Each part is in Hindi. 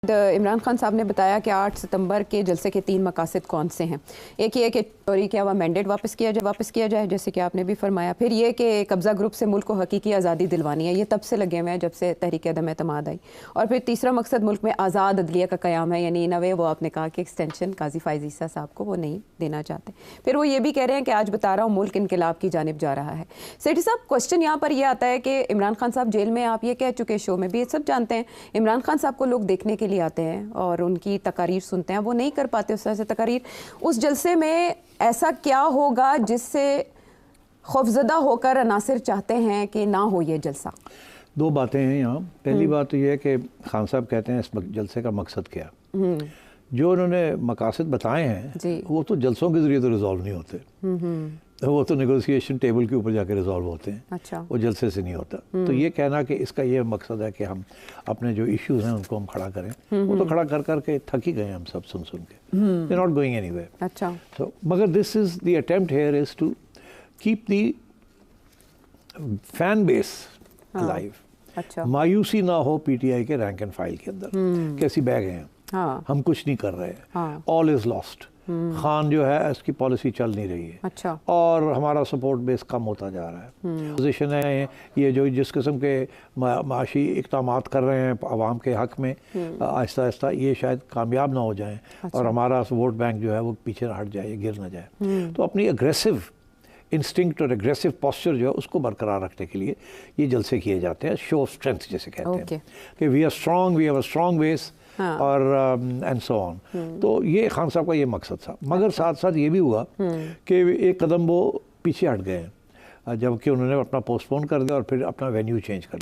इमरान खान साहब ने बताया कि 8 सितंबर के जलसे के 3 मकासद कौन से हैं। एक ये कि चोरी किया हुआ मैंडेट वापस किया जाए जैसे कि आपने भी फरमाया। फिर ये कि कब्ज़ा ग्रुप से मुल्क को हकीकी आज़ादी दिलवानी है, ये तब से लगे हुए हैं जब से तहरीक अदम एतमाद आई। और फिर तीसरा मकसद मुल्क में आज़ाद अदलिया का क़याम है, यानी नवे वो आपने कहा कि एक्सटेंशन काजी फ़ाइज़ ईसा साहब को वो नहीं देना चाहते। फिर वो ये भी कह रहे हैं कि आज बता रहा हूँ मुल्क इनकलाब की जानिब जा रहा है। सेठी साहब, क्वेश्चन यहाँ पर यह आता है कि इमरान खान साहब जेल में, आप ये कह चुके शो में भी, सब जानते हैं इमरान खान साहब को लोग देखने के लिए आते हैं और उनकी तकारीर सुनते हैं, वो नहीं कर पाते उस तरह से तकारीर। उस जलसे में ऐसा क्या होगा जिससे खौफजदा होकर अनासिर चाहते हैं कि ना हो ये जलसा? दो बातें हैं यहाँ। पहली बात तो ये है कि खान साहब कहते हैं इस जलसे का मकसद क्या। जो उन्होंने मकासद बताए हैं वो तो जलसों के ज़रिए तो रिजॉल्व नहीं होते, वो तो नेगोशिएशन टेबल के ऊपर जाके रिजॉल्व होते हैं। अच्छा। वो जलसे से नहीं होता। तो ये कहना कि इसका ये मकसद है कि हम अपने जो इश्यूज हैं उनको हम खड़ा करें, वो तो खड़ा कर करके थक ही गए हम सब सुन के। They not going anywhere. अच्छा। तो मगर this is the attempt here is to keep the fan base live. अच्छा। मायूसी ना हो पीटीआई के रैंक एंड फाइल के अंदर कैसी बैग हैं। हाँ। हम कुछ नहीं कर रहे, ऑल इज लॉस्ट, खान जो है इसकी पॉलिसी चल नहीं रही है। अच्छा। और हमारा सपोर्ट बेस कम होता जा रहा है। पोजीशन है ये जो जिस किस्म के माशी इक़दामात कर रहे हैं आवाम के हक में, आहिस्ता आहिस्ता ये शायद कामयाब ना हो जाएं। अच्छा। और हमारा वोट बैंक जो है वो पीछे ना हट जाए, गिर ना जाए। तो अपनी अग्रेसिव इंस्टिंक्ट और एग्रेसिव पोस्चर जो है उसको बरकरार रखने के लिए ये जलसे किए जाते हैं, शो ऑफ स्ट्रेंथ जिसे कहते हैं कि we are strong, we have a strong base. हाँ। और एंड सो ऑन। तो ये खान साहब का ये मकसद था। मगर साथ साथ ये भी हुआ कि एक कदम वो पीछे हट गए हैं, जबकि उन्होंने अपना पोस्टपोन कर दिया और फिर अपना वेन्यू चेंज कर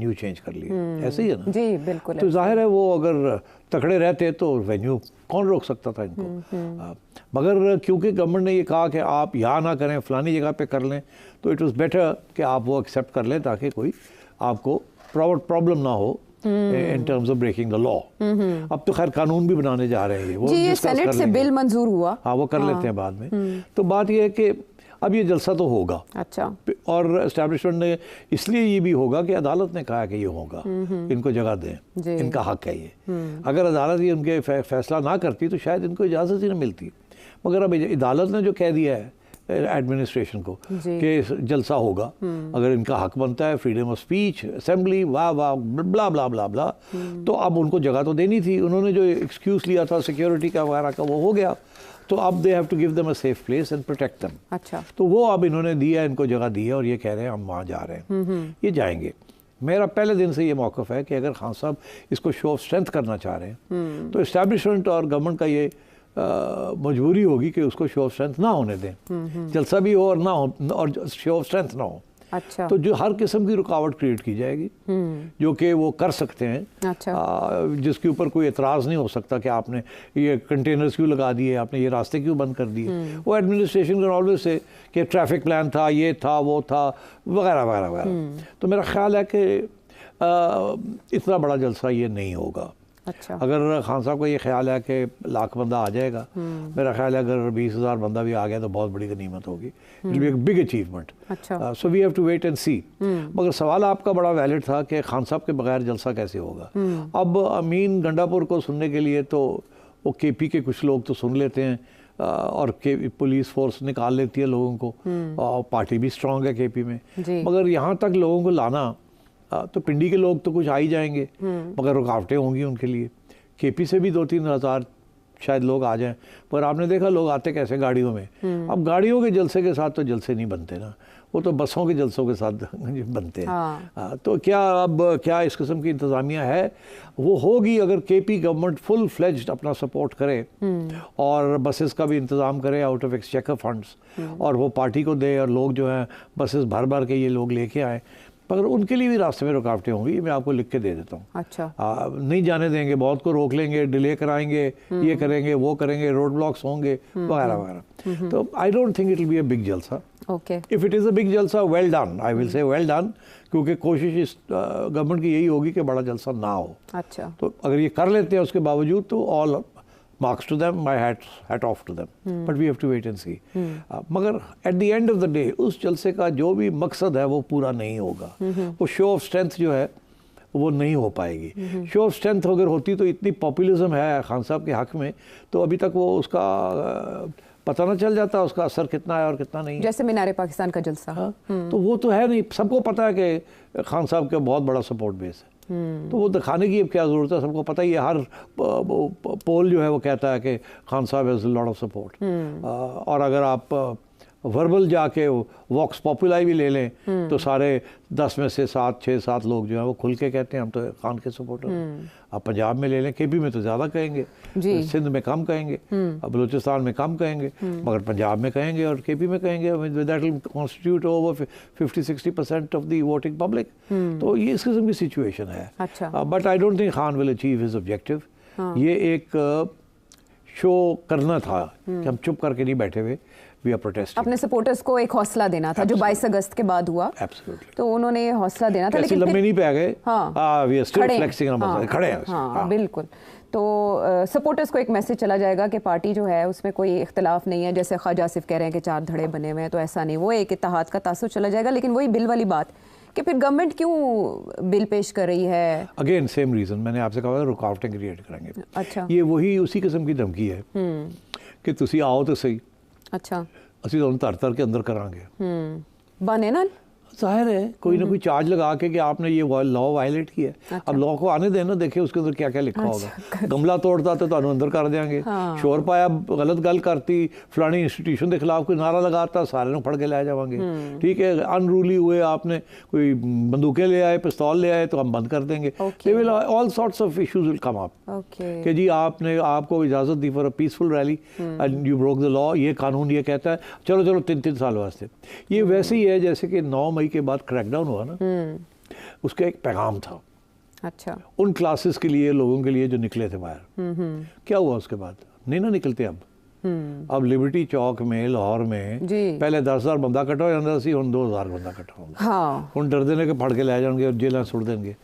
लिया। ऐसे ही है ना? जी बिल्कुल। तो जाहिर है वो अगर तकड़े रहते तो वेन्यू कौन रोक सकता था इनको। मगर क्योंकि गवर्नमेंट ने ये कहा कि आप यहाँ ना करें, फलानी जगह पे कर लें, तो इट वॉज बेटर कि आप वो एक्सेप्ट कर लें ताकि कोई आपको प्रॉब्लम ना हो in terms of breaking the law। अब तो खैर कानून भी बनाने जा रहे हैं, वो जी, ये सेनेट से बिल मंजूर हुआ। हाँ, वो कर लेते हैं बाद में। तो बात ये है कि अब ये जलसा तो होगा। अच्छा। और एस्टैब्लिशमेंट ने इसलिए ये भी होगा कि अदालत ने कहा कि ये होगा, इनको जगह दें, इनका हक है ये। अगर अदालत ये उनके फैसला ना करती तो शायद इनको इजाज़त ही ना मिलती। मगर अब अदालत ने जो कह दिया है एडमिनिस्ट्रेशन को कि जलसा होगा, अगर इनका हक बनता है फ्रीडम ऑफ स्पीच, असेंबली, वाह वाह ब्ला ब्ला ब्ला ब्ला, तो अब उनको जगह तो देनी थी। उन्होंने जो एक्सक्यूज लिया था सिक्योरिटी का वगैरह का वो हो गया, तो अब they have to give them a safe place and protect them. अच्छा। तो वो अब इन्होंने दिया, इनको जगह दी है और ये कह रहे हैं हम वहाँ जा रहे हैं, ये जाएंगे। मेरा पहले दिन से ये मौक़िफ़ है कि अगर खान साहब इसको शो ऑफ स्ट्रेंथ करना चाह रहे हैं तो इस्टेब्लिशमेंट और गवर्नमेंट का ये मजबूरी होगी कि उसको शो ऑफ स्ट्रेंथ ना होने दें, जलसा भी हो और ना हो और शो ऑफ स्ट्रेंथ ना हो। अच्छा। तो जो हर किस्म की रुकावट क्रिएट की जाएगी जो कि वो कर सकते हैं। अच्छा। जिसके ऊपर कोई एतराज़ नहीं हो सकता कि आपने ये कंटेनर्स क्यों लगा दिए, आपने ये रास्ते क्यों बंद कर दिए। वो एडमिनिस्ट्रेशन का ऑलवेज से कि ट्रैफिक प्लान था, ये था, वो था, वगैरह वगैरह वगैरह। तो मेरा ख्याल है कि इतना बड़ा जलसा ये नहीं होगा। अच्छा। अगर खान साहब का ये ख्याल है कि लाख बंदा आ जाएगा, मेरा ख्याल है अगर 20,000 बंदा भी आ गया तो बहुत बड़ी गनीमत होगी। It will be a big achievement. अच्छा। So we have to wait and see. मगर सवाल आपका बड़ा वैलिड था कि खान साहब के बगैर जलसा कैसे होगा। अब अमीन गंडापुर को सुनने के लिए तो वो केपी के कुछ लोग तो सुन लेते हैं और पुलिस फोर्स निकाल लेती है लोगों को, और पार्टी भी स्ट्रांग है केपी में। मगर यहाँ तक लोगों को लाना, तो पिंडी के लोग तो कुछ आ ही जाएंगे, मगर रुकावटें होंगी उनके लिए। केपी से भी 2-3 हज़ार शायद लोग आ जाएं, पर आपने देखा लोग आते कैसे गाड़ियों में। अब गाड़ियों के जलसे के साथ तो जलसे नहीं बनते ना, वो तो बसों के जलसों के साथ बनते हैं। हाँ। तो क्या इस किस्म की इंतज़ामिया है, वो होगी अगर केपी गवर्नमेंट फुल फ्लेज्ड अपना सपोर्ट करे और बसेस का भी इंतज़ाम करे आउट ऑफ एक्सचेकर फंड्स, और वो पार्टी को दे और लोग जो हैं बसेस भर भर के ये लोग लेके आए। मगर उनके लिए भी रास्ते में रुकावटें होंगी, मैं आपको लिख के दे देता हूँ। अच्छा। नहीं जाने देंगे, बहुत को रोक लेंगे, डिले कराएंगे, ये करेंगे, वो करेंगे, रोड ब्लॉक्स होंगे, वगैरह वगैरह। तो I don't think it will be a big जलसा। Okay. If it is a big जलसा, well done, I will say well done, क्योंकि कोशिश इस गवर्नमेंट की यही होगी कि बड़ा जलसा ना हो। अच्छा। तो अगर ये कर लेते हैं उसके बावजूद तो all marks to them, my hat off to them, but we have to wait and see। मगर at the end of the day उस जलसे का जो भी मकसद है वो पूरा नहीं होगा। वो शो ऑफ स्ट्रेंथ जो है वो नहीं हो पाएगी। शो ऑफ स्ट्रेंथ अगर होती तो इतनी पॉपुलिज्म है खान साहब के हक में, तो अभी तक वो उसका पता ना चल जाता उसका असर कितना है और कितना नहीं है। जैसे मीनारे पाकिस्तान का जलसा। हाँ? तो वो तो है नहीं, सबको पता है कि खान साहब का बहुत बड़ा सपोर्ट बेस है। तो वो दिखाने की अब क्या ज़रूरत है, सबको पता ही है। हर पोल जो है वो कहता है कि खान साहब has a lot of support. और अगर आप वर्बल जाके वॉक्स पॉपुलाई भी ले लें तो सारे 10 में से 6-7 लोग जो हैं वो खुल के कहते हैं हम तो खान के सपोर्टर हैं। आप पंजाब में ले लें, केपी में तो ज़्यादा कहेंगे, सिंध में कम कहेंगे, बलूचिस्तान में कम कहेंगे, मगर पंजाब में कहेंगे और केपी में कहेंगे। That will constitute over 50-60% of the voting public. तो ये इस किस्म की सिचुएशन है। But I don't think Khan will achieve his objective. ये एक शो करना था कि हम चुप करके नहीं बैठे हुए, वी आर प्रोटेस्टिंग। अपने सपोर्टर्स को एक हौसला देना था जो 22 अगस्त के बाद हुआ। तो उन्होंने हौसला देना था, लेकिन लंबे नहीं पे आ गए। वी आर स्टिल फ्लेक्सिंग, खड़े हैं। हाँ बिल्कुल। तो सपोर्टर्स को एक मैसेज चला जाएगा कि पार्टी जो है उसमें कोई इख्तलाफ नहीं है। जैसे ख्वाजा आसिफ कह रहे हैं कि 4 धड़े बने हुए हैं, तो ऐसा नहीं, वो एक इत्तेहाद का तासुर चला जाएगा। लेकिन वही बिल वाली बात कि फिर गवर्नमेंट क्यों बिल पेश कर रही है? अगेन सेम रीजन, मैंने आपसे कहा रुकावटें क्रिएट करेंगे। अच्छा, ये वही उसी किस्म की धमकी है कि तुसी आओ तो सही। अच्छा, ਅਸੀਂ ਤੁਹਾਨੂੰ ਧਰ के अंदर करांगे। बने ना, जाहिर है कोई ना कोई चार्ज लगा के कि आपने ये लॉ वायलेट किया है। अच्छा। अब लॉ को आने देना, देखे उसके अंदर क्या क्या लिखा होगा। गमला तोड़ता तो ਤੁਹਾਨੂੰ अंदर कर देंगे। हाँ। शोर पाया, गलत गल करती, फलानी इंस्टीट्यूशन के खिलाफ कोई नारा लगाता, सारे को फड़ के ले जाएंगे। ठीक है, अनरूली हुए, आपने कोई बंदूकें ले आए, पिस्तौल ले आए, तो हम बंद कर देंगे। All sorts of issues will come up कि जी आपको इजाजत दी for a peaceful rally and you broke the law, ये कानून ये कहता है, चलो 3 साल वास्ते। ये वैसे ही है जैसे कि 9 मई के बाद क्रैकडाउन हुआ ना, उसका एक पैगाम था। अच्छा, उन क्लासेस के लिए, लोगों के लिए जो निकले थे बाहर। क्या हुआ उसके बाद? नहीं ना निकलते अब लिबर्टी चौक में लाहौर में पहले 10,000 बंदा इकट्ठा हो जाता सी, हुण 2,000 बंदा इकट्ठा होगा। हाँ। हुण डरदे ने कि फड़ के ले जाएंगे और जेल सुट देंगे।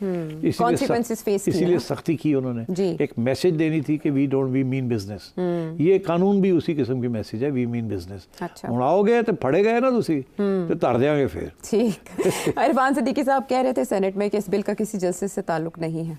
इसीलिए सख्ती की उन्होंने। एक मैसेज देनी थी कि वी मीन बिजनेस। ये कानून भी उसी किस्म की मैसेज है, वी मीन बिजनेस। हुण आओगे तो फड़े गए ना तुसी तो धर देंगे फिर। ठीक। इरफान सिद्दीकी साहब कह रहे थे सेनेट में कि इस बिल का किसी जलसे से ताल्लुक नहीं है।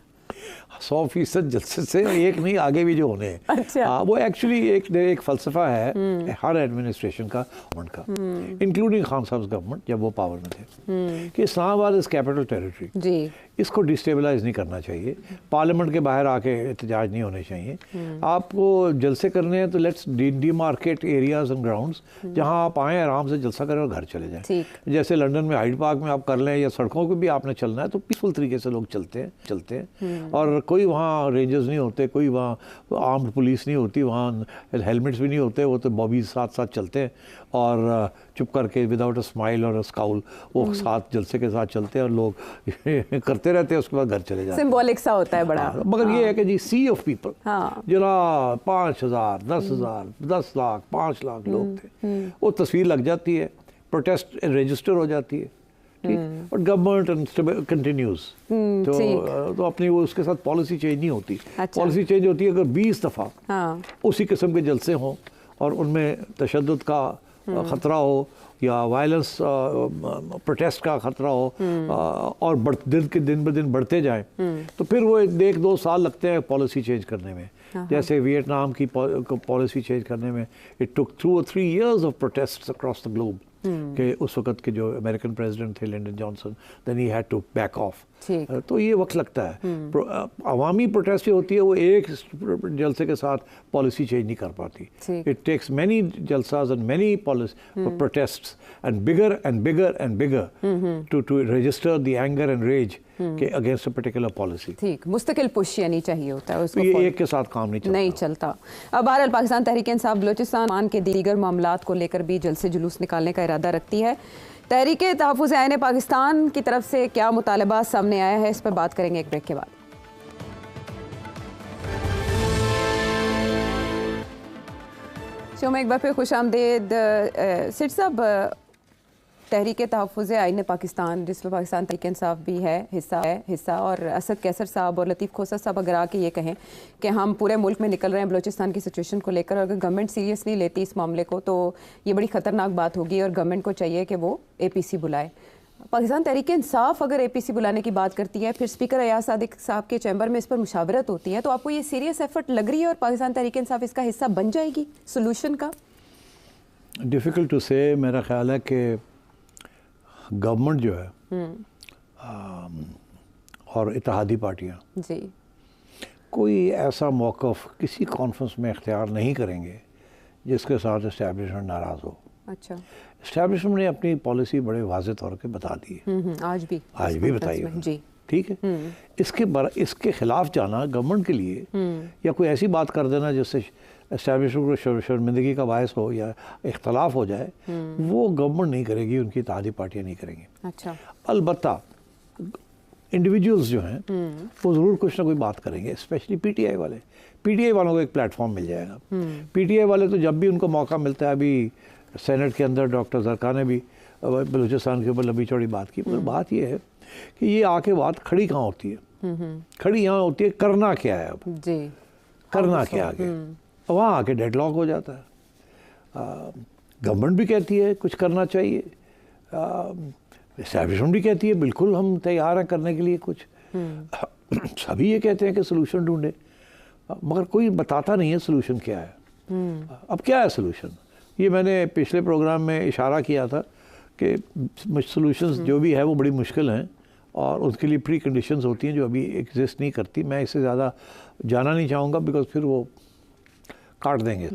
100% जलसे से एक नहीं, आगे भी जो होने हैं। अच्छा। वो एक्चुअली एक फलसफा है हर एडमिनिस्ट्रेशन का, गवर्नमेंट का, इंक्लूडिंग खान साहब गवर्नमेंट जब वो पावर में थे, कि इस्लामाबाद इज कैपिटल टेरिटरी, इसको डिस्टेबलाइज नहीं करना चाहिए। पार्लियामेंट के बाहर आके एहतजाज नहीं होने चाहिए। आपको जलसे करने हैं तो let's demarcate areas and grounds जहां आप आएँ, आराम से जलसा करें और घर चले जाएं। जैसे लंदन में हाइड पार्क में आप कर लें, या सड़कों पे भी आपने चलना है तो पीसफुल तरीके से लोग चलते हैं और कोई वहाँ रेंजर्स नहीं होते, कोई वहाँ आर्म्ड पुलिस नहीं होती, वहाँ हेलमेट्स भी नहीं होते, वो तो बॉबीज साथ चलते हैं और चुप करके विदाउट अ स्माइल और अ स्काउल वो साथ जलसे के साथ चलते हैं और लोग करते रहते हैं, उसके बाद घर चले जाते हैं। सिंबॉलिक सा होता है बड़ा। मगर ये है कि जी सी ऑफ पीपल, जो ना 5,000, 10,000, 10 लाख, 5 लाख लोग थे, वो तस्वीर लग जाती है, प्रोटेस्ट रजिस्टर हो जाती है। और गवर्नमेंट कंटिन्यूज, तो अपनी वो उसके साथ पॉलिसी चेंज नहीं होती। पॉलिसी चेंज होती है अगर 20 दफ़ा उसी किस्म के जलसे हों और उनमें तशद्दुद का ख़तरा हो या वायलेंस प्रोटेस्ट का ख़तरा हो और दिन ब दिन बढ़ते जाएं, तो फिर वो 1-2 साल लगते हैं पॉलिसी चेंज करने में। जैसे वियतनाम की पॉलिसी चेंज करने में it took 2 or 3 years of protest across the globe. कि उस वक्त के जो अमेरिकन प्रेसिडेंट थे Lyndon Johnson, then he had to back off. तो ये वक्त लगता है। अवामी प्रोटेस्ट जो होती है वो एक जलसे के साथ पॉलिसी चेंज नहीं कर पाती। इट टेक्स मैनी जलसाज and many protests and bigger and bigger and bigger to register the anger and rage के अगेंस्ट अ पर्टिकुलर पॉलिसी। ठीक, मुस्तकिल पुश यानी चाहिए होता है उसको। ये एक के साथ काम नहीं चलता। अब बहरहाल पाकिस्तान तहरीक इंसाफ बलूचिस्तान के दीगर मामलात को लेकर भी जलसे जुलूस निकालने का इरादा रखती है। तहरीक तहफ़्फ़ुज़ आईन पाकिस्तान की तरफ से क्या मुतालबा सामने आया है, इस पर बात करेंगे एक ब्रेक के बाद। शो में एक बार फिर खुश आमदेद। सिट साहब, तहरीक तहफ़्फ़ुज़ आईन पाकिस्तान, जिसमें पाकिस्तान तहरीक इंसाफ भी है हिस्सा, और असद कैसर साहब और लतीफ़ खोसर साहब अगर आके ये कहें कि हम पूरे मुल्क में निकल रहे हैं बलूचिस्तान की सिचुएशन को लेकर, अगर गवर्नमेंट सीरियसली लेती इस मामले को तो ये बड़ी ख़तरनाक बात होगी और गवर्नमेंट को चाहिए कि वो APC बुलाए। पाकिस्तान तहरीक इंसाफ अगर APC बुलाने की बात करती है, फिर स्पीकर अयाज सादिक साहब के चैम्बर में इस पर मुशावरत होती है, तो आपको ये सीरियस एफर्ट लग रही है और पाकिस्तान तहरीक इंसाफ इसका हिस्सा बन जाएगी सोल्यूशन का? डिफ़िकल्ट टू से। मेरा ख्याल है कि गवर्नमेंट जो है और इत्तेहादी पार्टियाँ जी कोई ऐसा मौक़िफ़ किसी कॉन्फ्रेंस में इख्तियार नहीं करेंगे जिसके साथ इस्टेब्लिशमेंट नाराज़ हो। अच्छा, इस्टेब्लिशमेंट ने अपनी पॉलिसी बड़े वाज़ेह तौर पे बता दी है, आज भी बताई है जी, ठीक है। इसके ख़िलाफ़ जाना गवर्नमेंट के लिए या कोई ऐसी बात कर देना जिससे इस्टेब्लिशमेंट को शर्मिंदगी का बायस हो या इख्तलाफ हो जाए, वो गवर्नमेंट नहीं करेगी, उनकी इत्तेहादी पार्टियाँ नहीं करेंगी। अच्छा, अलबत्ता इंडिविजुअल्स जो हैं वो ज़रूर कुछ ना कोई बात करेंगे, स्पेशली PTI वाले। PTI वालों को एक प्लेटफॉर्म मिल जाएगा। PTI वाले तो जब भी उनको मौका मिलता है, अभी सेनेट के अंदर डॉक्टर ज़रक़ा ने भी बलूचिस्तान के ऊपर लंबी चौड़ी बात की, मगर बात यह है कि ये आके बात खड़ी कहाँ होती है? खड़ी यहाँ होती है करना क्या है, अब जी करना क्या आगे, वहाँ आके डेडलॉक हो जाता है। गवर्नमेंट भी कहती है कुछ करना चाहिए, एस्टैब्लिशमेंट भी कहती है बिल्कुल हम तैयार हैं करने के लिए कुछ, सभी ये कहते हैं कि सोल्यूशन ढूंढे, मगर कोई बताता नहीं है सोल्यूशन क्या है। अब क्या है सोल्यूशन? ये मैंने पिछले प्रोग्राम में इशारा किया था कि सोल्यूशंस जो भी है वो बड़ी मुश्किल हैं और उसके लिए प्री कंडीशंस होती हैं जो अभी एग्जिस्ट नहीं करती। मैं इससे ज़्यादा जाना नहीं चाहूँगा बिकॉज फिर वो काट देंगे।